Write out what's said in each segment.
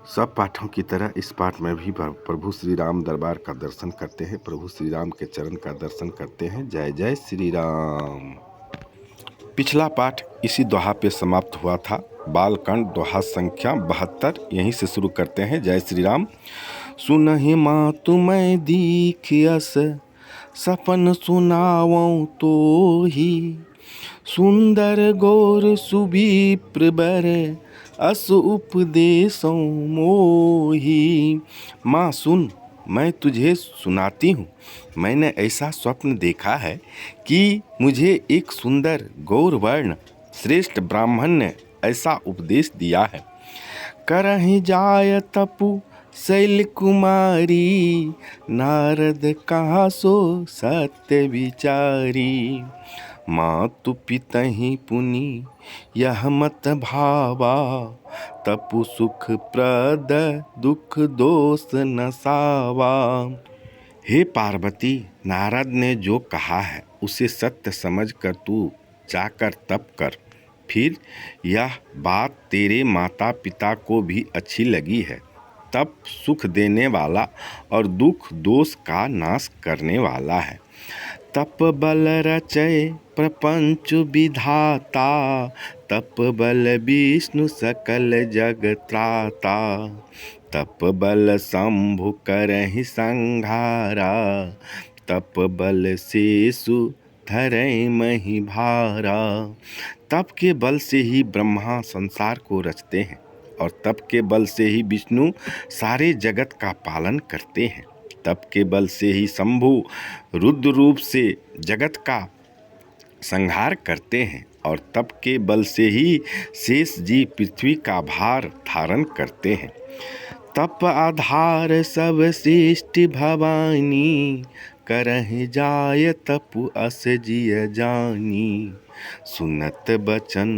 सब पाठों की तरह इस पाठ में भी प्रभु श्री राम दरबार का दर्शन करते हैं, प्रभु श्री राम के चरण का दर्शन करते हैं। जय जय श्री राम। पिछला पाठ इसी दोहा पे समाप्त हुआ था। बालकांड दोहा संख्या 72, यहीं से शुरू करते हैं। जय श्री राम। सुनहि मातु मैं दीखियस, सपन सुनावऊं तो ही, सुंदर गौर सुविप्र बर, अस उपदेशों मोही। माँ सुन, मैं तुझे सुनाती हूँ। मैंने ऐसा स्वप्न देखा है कि मुझे एक सुंदर गौरवर्ण श्रेष्ठ ब्राह्मण ने ऐसा उपदेश दिया है। करहि जाय तपु शैल कुमारी, नारद कहा सो सत्य विचारी। मातु पितहि पुनि यह मत भावा, तपु सुख प्रद दुख दोष नसावा। हे पार्वती, नारद ने जो कहा है उसे सत्य समझकर तू जाकर तप कर। फिर यह बात तेरे माता पिता को भी अच्छी लगी है। तप सुख देने वाला और दुख दोष का नाश करने वाला है। तप बल रचय प्रपंच विधाता, तप बल विष्णु सकल जग त्राता। तप बल शंभु करहि संहारा, तप बल शेषु धरय मही भारा। तप के बल से ही ब्रह्मा संसार को रचते हैं और तप के बल से ही विष्णु सारे जगत का पालन करते हैं। तप के बल से ही शंभु रुद्र रूप से जगत का संहार करते हैं और तप के बल से ही शेष जी पृथ्वी का भार धारण करते हैं। तप आधार सब सृष्टि भवानी, करहि जाय तपु अस जिय जानी। सुनत बचन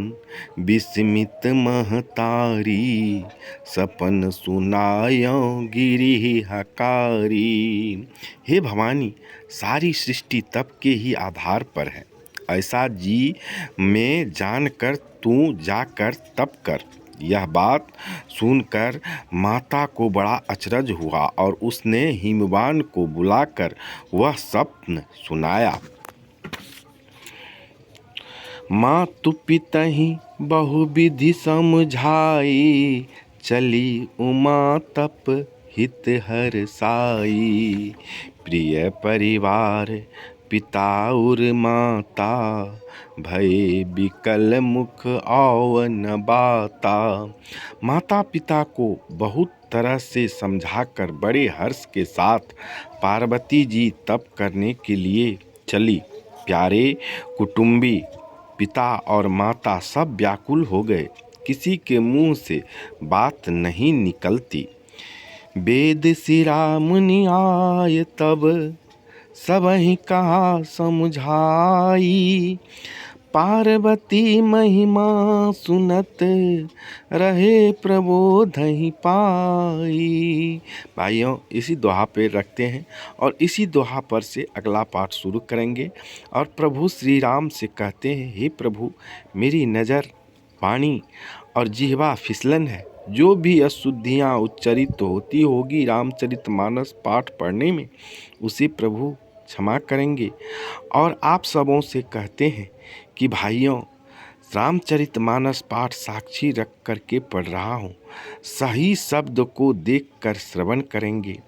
विस्मित महतारी, सपन सुनायो गिरि हकारी। हे भवानी, सारी सृष्टि तप के ही आधार पर है। ऐसा जी में जानकर तू जाकर तप कर। यह बात सुनकर माता को बड़ा अचरज हुआ और उसने हिमवान को बुलाकर वह स्वप्न सुनाया। मातु पितहि बहुविधि समझाई, चली उमा तप हित हर साई। प्रिय परिवार पिता और माता, भय विकल मुख आवन बाता। माता पिता को बहुत तरह से समझाकर बड़े हर्ष के साथ पार्वती जी तप करने के लिए चली। प्यारे कुटुंबी पिता और माता सब व्याकुल हो गए। किसी के मुंह से बात नहीं निकलती। वेद शिरा मुनि आय तब, सबहि कहा समझाई। पार्वती महिमा सुनत, रहे प्रबोधहि पाई। भाइयों, इसी दोहा पे रखते हैं और इसी दोहा पर से अगला पाठ शुरू करेंगे। और प्रभु श्री राम से कहते हैं, हे प्रभु, मेरी नज़र, वाणी और जिह्वा फिसलन है। जो भी अशुद्धियाँ उच्चरित होती होगी रामचरितमानस पाठ पढ़ने में, उसे प्रभु क्षमा करेंगे। और आप सबों से कहते हैं कि भाइयों, रामचरितमानस पाठ साक्षी रख कर के पढ़ रहा हूँ। सही शब्द को देखकर श्रवण करेंगे।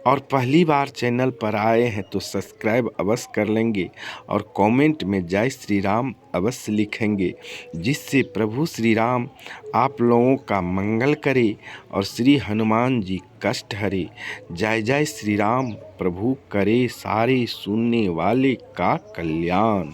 और पहली बार चैनल पर आए हैं तो सब्सक्राइब अवश्य कर लेंगे और कमेंट में जय श्री राम अवश्य लिखेंगे, जिससे प्रभु श्री राम आप लोगों का मंगल करे और श्री हनुमान जी कष्ट हरे। जय जय श्री राम। प्रभु करे सारे सुनने वाले का कल्याण।